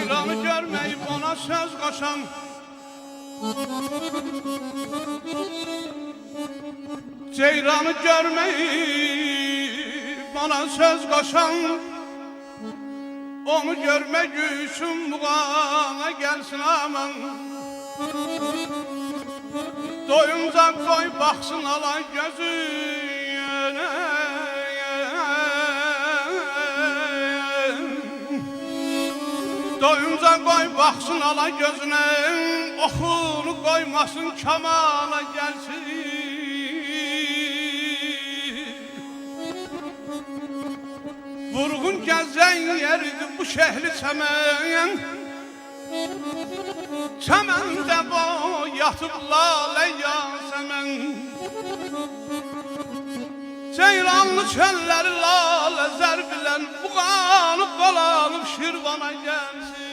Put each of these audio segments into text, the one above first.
Ceylanı görmeyip ona söz koşan, Ceylanı görmeyip ona söz koşan, onu görmek için buğana gelsin aman. Doyunca koy baksın alan gözüne, doyunca koy baksın alan gözüne, oxunu koymasın kamana gelsin. Vurgun gəzən yeridir bu şehli çəmən, çəməndə yatıb lalə yasəmən. Ceylanlı çölləri lalə zərbilən, buğanıb qalanıb Şirvana gəlsin.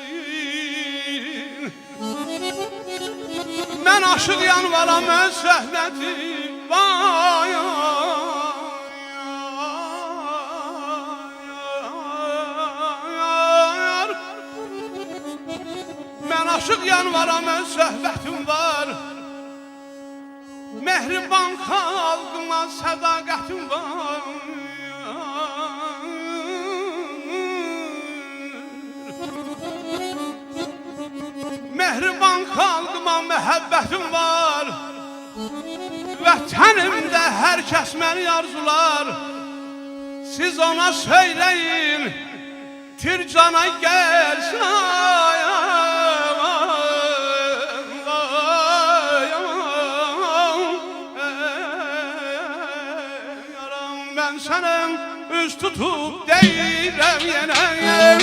Mən aşıq yanvaram öz səhnəti vay. Aşıq yanvaram, öz söhbətim var. Mehriban xalqıma sədaqətim var. Mehriban xalqıma məhəbbətim var. Vətənimdə hər kəs məni arzular. Siz ona söyləyin, Tircana gəlsin aya. Ben sana üst tutup değilim yine,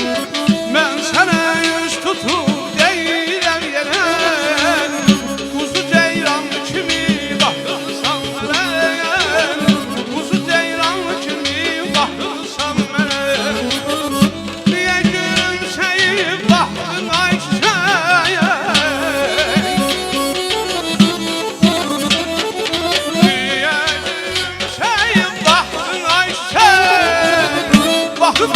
ben sana üst tutup değilim yine. Kuzu ceylan kimi bakırsan bana, kuzu ceylan kimi bakırsan bana. Niye gülümseyip baktın Ayşe'ye? Bakıp